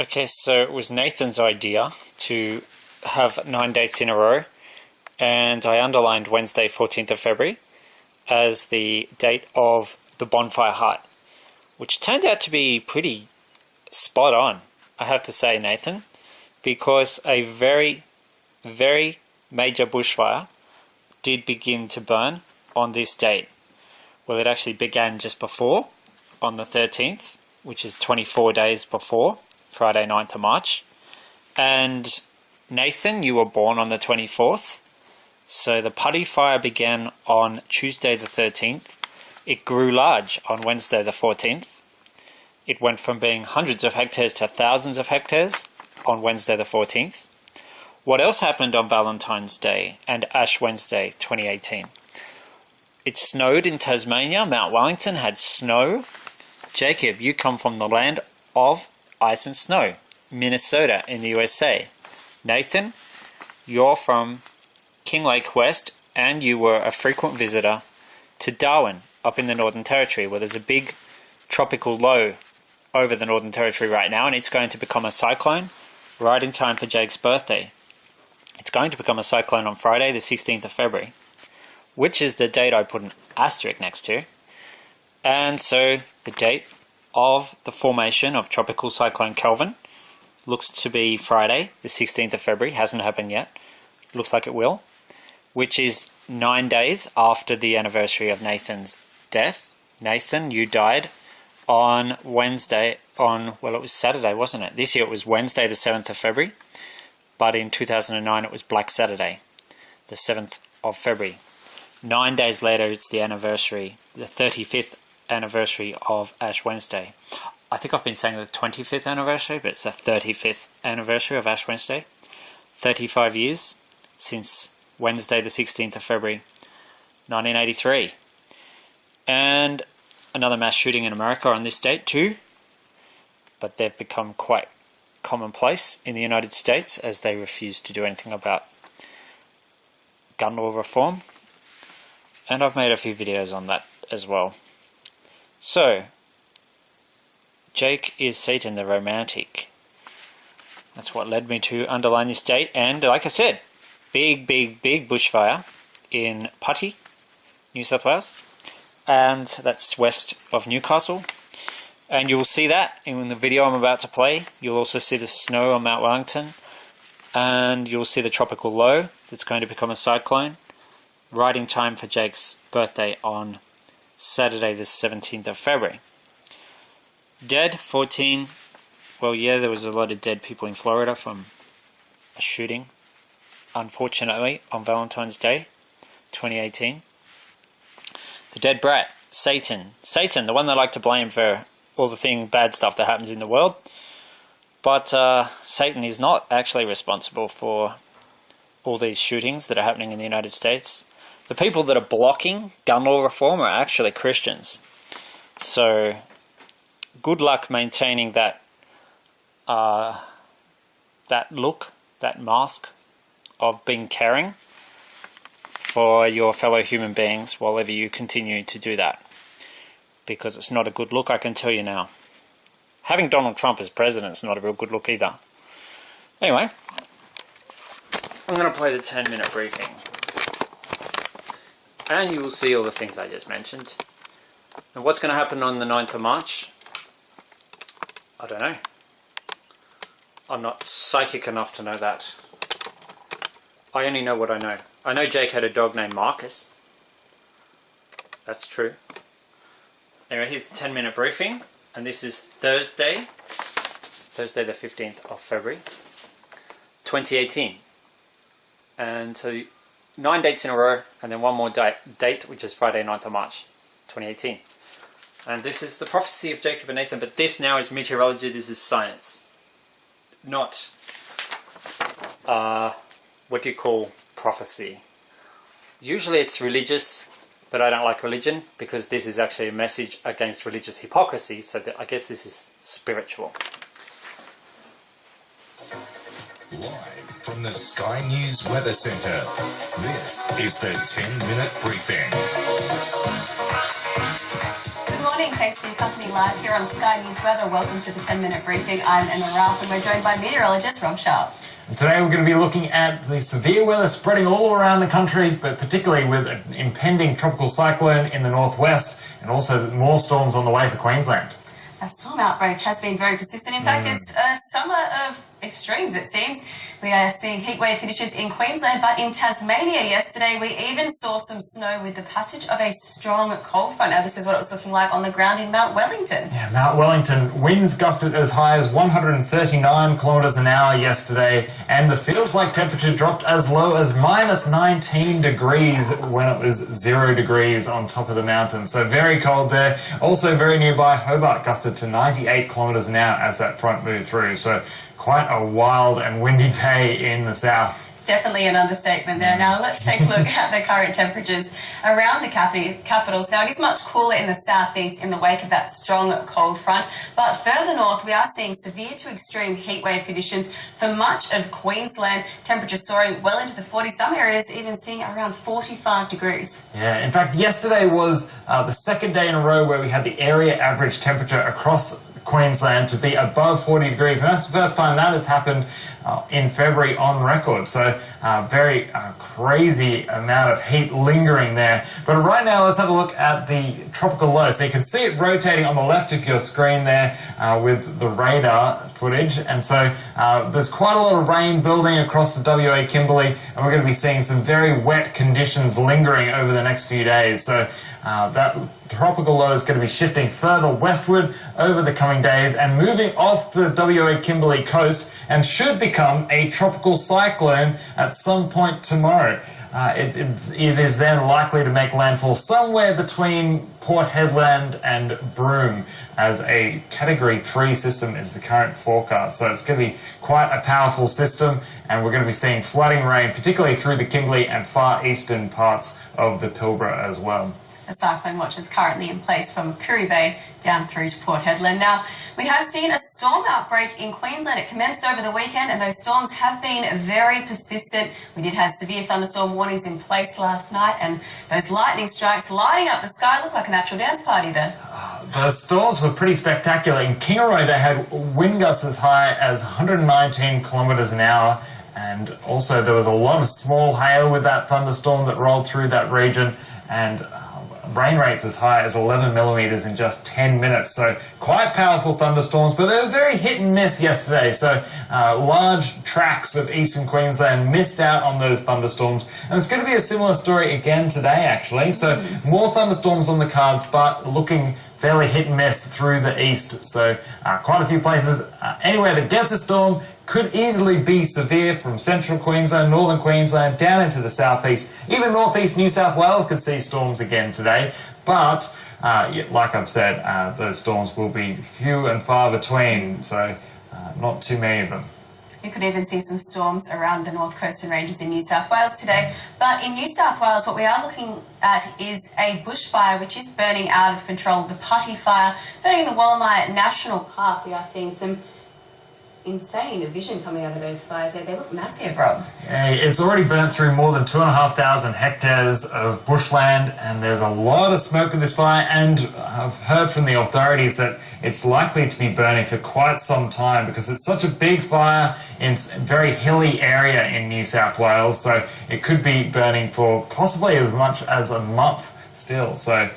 Okay, so it was Nathan's idea to have 9 dates in a row, and I underlined Wednesday, 14th of February, as the date of the bonfire hut, which turned out to be pretty spot on, I have to say, Nathan, because a very, very major bushfire did begin to burn on this date. Well, it actually began just before, on the 13th, which is 24 days before, Friday 9th of March. And Nathan, you were born on the 24th. So the putty fire began on Tuesday the 13th. It grew large on Wednesday the 14th. It went from being hundreds of hectares to thousands of hectares on Wednesday the 14th. What else happened on Valentine's Day and Ash Wednesday 2018? It snowed in Tasmania. Mount Wellington had snow. Jacob, you come from the land of ice and snow, Minnesota in the USA. Nathan, you're from King Lake West, and you were a frequent visitor to Darwin up in the Northern Territory, where there's a big tropical low over the Northern Territory right now, and it's going to become a cyclone right in time for Jake's birthday. It's going to become a cyclone on Friday, the 16th of February, which is the date I put an asterisk next to. And so the date of the formation of Tropical Cyclone Kelvin looks to be Friday, the 16th of February. Hasn't happened yet. Looks like it will. Which is 9 days after the anniversary of Nathan's death. Nathan, you died on Wednesday, well, it was Saturday, wasn't it? This year it was Wednesday, the 7th of February. But in 2009 it was Black Saturday, the 7th of February. 9 days later, it's the anniversary, the 35th anniversary of Ash Wednesday. I think I've been saying the 25th anniversary, but it's the 35th anniversary of Ash Wednesday. 35 years since Wednesday, the 16th of February, 1983. And another mass shooting in America on this date too, but they've become quite commonplace in the United States as they refuse to do anything about gun law reform. And I've made a few videos on that as well. So, Jake is Satan the Romantic. That's what led me to underline this date. And like I said, big bushfire in Putty, New South Wales. And that's west of Newcastle. And you'll see that in the video I'm about to play. You'll also see the snow on Mount Wellington. And you'll see the tropical low that's going to become a cyclone, right in time for Jake's birthday on Saturday the 17th of February. Dead, 14. Well, yeah, there was a lot of dead people in Florida from a shooting, unfortunately, on Valentine's Day, 2018. The dead brat, Satan. Satan, the one they like to blame for all the bad stuff that happens in the world. But Satan is not actually responsible for all these shootings that are happening in the United States. The people that are blocking gun law reform are actually Christians. So, good luck maintaining that look, that mask of being caring for your fellow human beings while ever you continue to do that. Because it's not a good look, I can tell you now. Having Donald Trump as president is not a real good look either. Anyway, I'm going to play the 10-minute briefing. And you will see all the things I just mentioned. And what's going to happen on the 9th of March? I don't know. I'm not psychic enough to know that. I only know what I know. I know Jake had a dog named Marcus. That's true. Anyway, here's the 10-minute briefing. And this is Thursday the 15th of February, 2018. And so 9 dates in a row, and then one more date, which is Friday, 9th of March, 2018. And this is the prophecy of Jacob and Nathan, but this now is meteorology, this is science. Not, what do you call prophecy? Usually it's religious, but I don't like religion, because this is actually a message against religious hypocrisy, so I guess this is spiritual. Live from the Sky News Weather Centre, this is the 10-minute briefing. Good morning, thanks for your company live here on Sky News Weather. Welcome to the 10-minute briefing. I'm Emma Ralph and we're joined by meteorologist Rob Sharp. And today we're going to be looking at the severe weather spreading all around the country, but particularly with an impending tropical cyclone in the northwest and also more storms on the way for Queensland. That storm outbreak has been very persistent. In fact, it's a summer of extremes, it seems. We are seeing heatwave conditions in Queensland, but in Tasmania yesterday we even saw some snow with the passage of a strong cold front. Now this is what it was looking like on the ground in Mount Wellington. Yeah, Mount Wellington, winds gusted as high as 139 kilometres an hour yesterday, and the feels-like temperature dropped as low as minus 19 degrees when it was 0 degrees on top of the mountain. So very cold there. Also very nearby, Hobart gusted to 98 kilometres an hour as that front moved through. So quite a wild and windy day in the south. Definitely an understatement there. Now let's take a look at the current temperatures around the capitals. Now it is much cooler in the southeast in the wake of that strong cold front, but further north we are seeing severe to extreme heatwave conditions for much of Queensland. Temperatures soaring well into the 40s, some areas even seeing around 45 degrees. Yeah, in fact yesterday was the second day in a row where we had the area average temperature across Queensland to be above 40 degrees, and that's the first time that has happened in February on record. So very crazy amount of heat lingering there. But right now let's have a look at the tropical low. So you can see it rotating on the left of your screen there with the radar footage, and so there's quite a lot of rain building across the WA Kimberley, and we're going to be seeing some very wet conditions lingering over the next few days. So that tropical low is going to be shifting further westward over the coming days and moving off the WA Kimberley coast and should become a tropical cyclone at some point tomorrow. It is then likely to make landfall somewhere between Port Hedland and Broome as a Category 3 system is the current forecast. So it's going to be quite a powerful system, and we're going to be seeing flooding rain, particularly through the Kimberley and far eastern parts of the Pilbara as well. A cyclone watch is currently in place from Koory Bay down through to Port Hedland. Now, we have seen a storm outbreak in Queensland. It commenced over the weekend and those storms have been very persistent. We did have severe thunderstorm warnings in place last night, and those lightning strikes lighting up the sky look like a natural dance party there. The storms were pretty spectacular. In Kingaroy they had wind gusts as high as 119 kilometres an hour, and also there was a lot of small hail with that thunderstorm that rolled through that region, and rain rates as high as 11 millimetres in just 10 minutes. So quite powerful thunderstorms, but they were very hit and miss yesterday. So large tracts of eastern Queensland missed out on those thunderstorms. And it's going to be a similar story again today, actually. So more thunderstorms on the cards, but looking fairly hit and miss through the east. So quite a few places. Anywhere that gets a storm could easily be severe, from central Queensland, northern Queensland, down into the southeast. Even northeast New South Wales could see storms again today. But, like I've said, those storms will be few and far between, so not too many of them. You could even see some storms around the North Coast and Ranges in New South Wales today. But in New South Wales, what we are looking at is a bushfire which is burning out of control. The Putty Fire burning in the Wallamaya National Park. We are seeing some insane vision coming out of those fires. They look massive, Rob. Yeah, it's already burnt through more than 2,500 hectares of bushland, and there's a lot of smoke in this fire, and I've heard from the authorities that it's likely to be burning for quite some time because it's such a big fire in a very hilly area in New South Wales, so it could be burning for possibly as much as a month still. So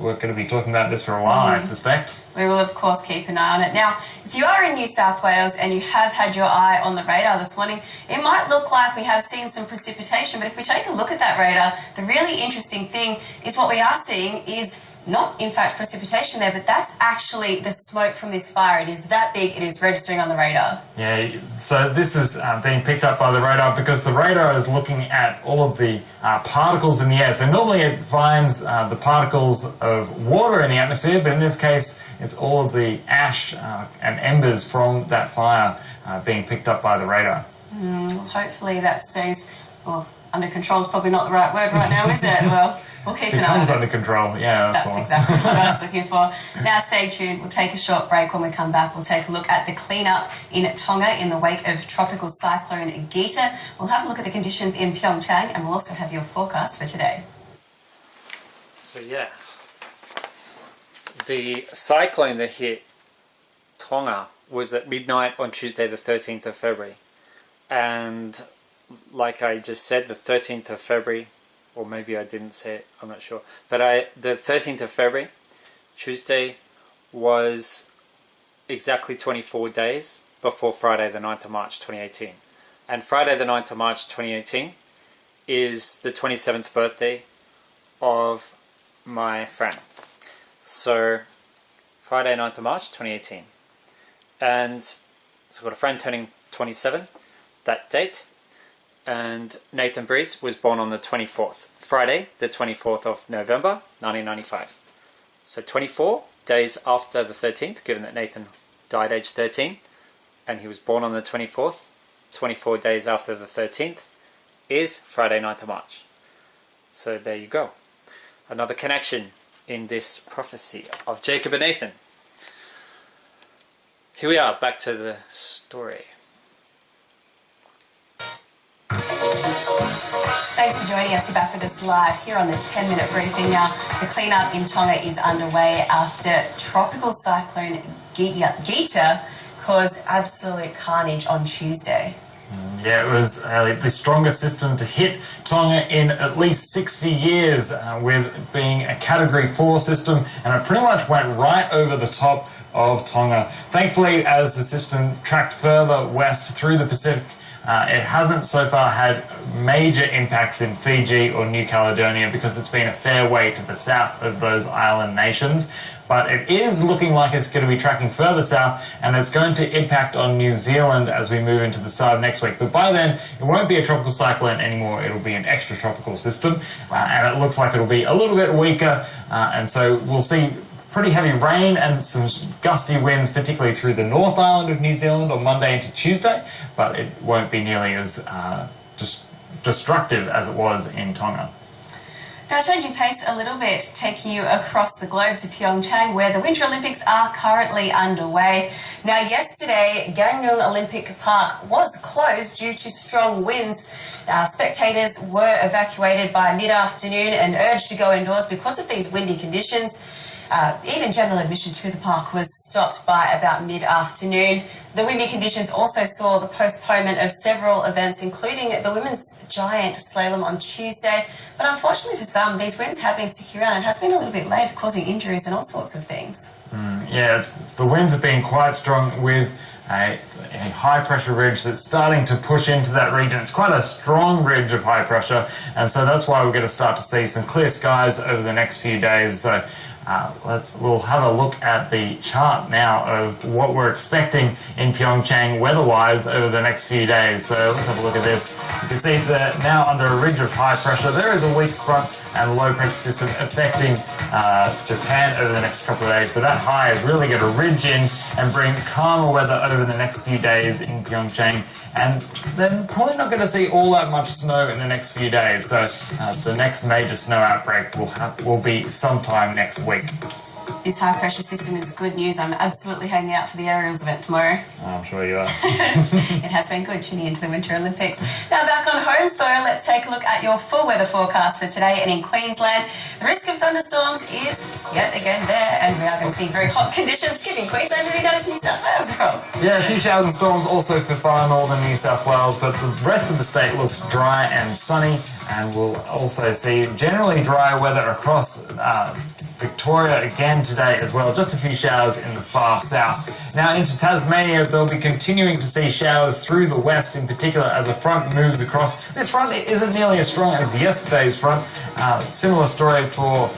we're going to be talking about this for a while, I suspect. We will, of course, keep an eye on it. Now, if you are in New South Wales and you have had your eye on the radar this morning, it might look like we have seen some precipitation, but if we take a look at that radar, the really interesting thing is what we are seeing is not, in fact, precipitation there, but that's actually the smoke from this fire. It is that big, it is registering on the radar. Yeah, so this is being picked up by the radar because the radar is looking at all of the particles in the air. So normally it finds the particles of water in the atmosphere, but in this case it's all of the ash and embers from that fire being picked up by the radar. Hopefully that stays, well, under control is probably not the right word right now, is it? Well, we'll keep an eye on Becomes it. under control. Yeah, That's exactly what I was looking for. Now stay tuned. We'll take a short break. When we come back, we'll take a look at the cleanup in Tonga in the wake of tropical cyclone Gita. We'll have a look at the conditions in Pyeongchang, and we'll also have your forecast for today. So yeah, the cyclone that hit Tonga was at midnight on Tuesday the 13th of February. And like I just said, the 13th of February, or maybe I didn't say it, I'm not sure. But the 13th of February, Tuesday, was exactly 24 days before Friday the 9th of March 2018. And Friday the 9th of March 2018 is the 27th birthday of my friend. So, Friday 9th of March 2018. And so I've got a friend turning 27 that date, and Nathan Breeze was born on the 24th, Friday the 24th of November 1995. So 24 days after the 13th, given that Nathan died age 13 and he was born on the 24th, 24 days after the 13th is Friday 9th of March. So there you go, another connection in this prophecy of Jacob and Nathan. Here we are, back to the story. Thanks for joining us. You're back with us live here on the 10-minute briefing. Now, the cleanup in Tonga is underway after tropical cyclone Gita caused absolute carnage on Tuesday. Yeah, it was the strongest system to hit Tonga in at least 60 years, with being a Category 4 system, and it pretty much went right over the top of Tonga. Thankfully, as the system tracked further west through the Pacific, it hasn't so far had major impacts in Fiji or New Caledonia because it's been a fair way to the south of those island nations. But it is looking like it's going to be tracking further south, and it's going to impact on New Zealand as we move into the start of next week. But by then, it won't be a tropical cyclone anymore. It'll be an extratropical system, and it looks like it'll be a little bit weaker, and so we'll see pretty heavy rain and some gusty winds, particularly through the North Island of New Zealand on Monday into Tuesday, but it won't be nearly as destructive as it was in Tonga. Now, changing pace a little bit, taking you across the globe to Pyeongchang, where the Winter Olympics are currently underway. Now, yesterday, Gangneung Olympic Park was closed due to strong winds. Spectators were evacuated by mid-afternoon and urged to go indoors because of these windy conditions. Even general admission to the park was stopped by about mid-afternoon. The windy conditions also saw the postponement of several events, including the women's giant slalom on Tuesday. But unfortunately for some, these winds have been sticking around and has been a little bit late, causing injuries and all sorts of things. The winds have been quite strong with a high-pressure ridge that's starting to push into that region. It's quite a strong ridge of high pressure, and so that's why we're going to start to see some clear skies over the next few days. So we'll have a look at the chart now of what we're expecting in Pyeongchang weather-wise over the next few days. So let's have a look at this. You can see that now under a ridge of high pressure, there is a weak front and low pressure system affecting Japan over the next couple of days. But that high is really going to ridge in and bring calmer weather over the next few days in Pyeongchang. And then probably not going to see all that much snow in the next few days. So the next major snow outbreak will be sometime next week. This high-pressure system is good news. I'm absolutely hanging out for the aerials event tomorrow. I'm sure you are. It has been good tuning into the Winter Olympics. Now back on home soil, let's take a look at your full weather forecast for today. And in Queensland, the risk of thunderstorms is yet again there, and we are going to see very hot conditions skipping Queensland and down to New South Wales, Rob. Yeah, a few showers and storms also for far northern New South Wales, but the rest of the state looks dry and sunny, and we'll also see generally dry weather across Victoria again today as well. Just a few showers in the far south. Now into Tasmania, they'll be continuing to see showers through the west in particular as a front moves across. This front isn't nearly as strong as yesterday's front. Similar story for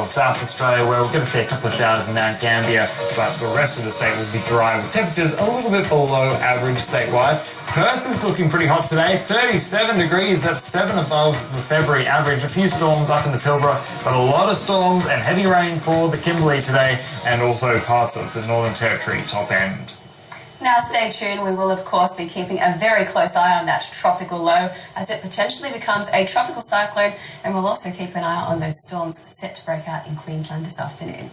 South Australia, where we're going to see a couple of showers in Mount Gambier, but the rest of the state will be dry with temperatures a little bit below average statewide. Perth is looking pretty hot today, 37 degrees, that's 7 above the February average. A few storms up in the Pilbara, but a lot of storms and heavy rain for the Kimberley today, and also parts of the Northern Territory top end. Now stay tuned, we will of course be keeping a very close eye on that tropical low as it potentially becomes a tropical cyclone, and we'll also keep an eye on those storms set to break out in Queensland this afternoon.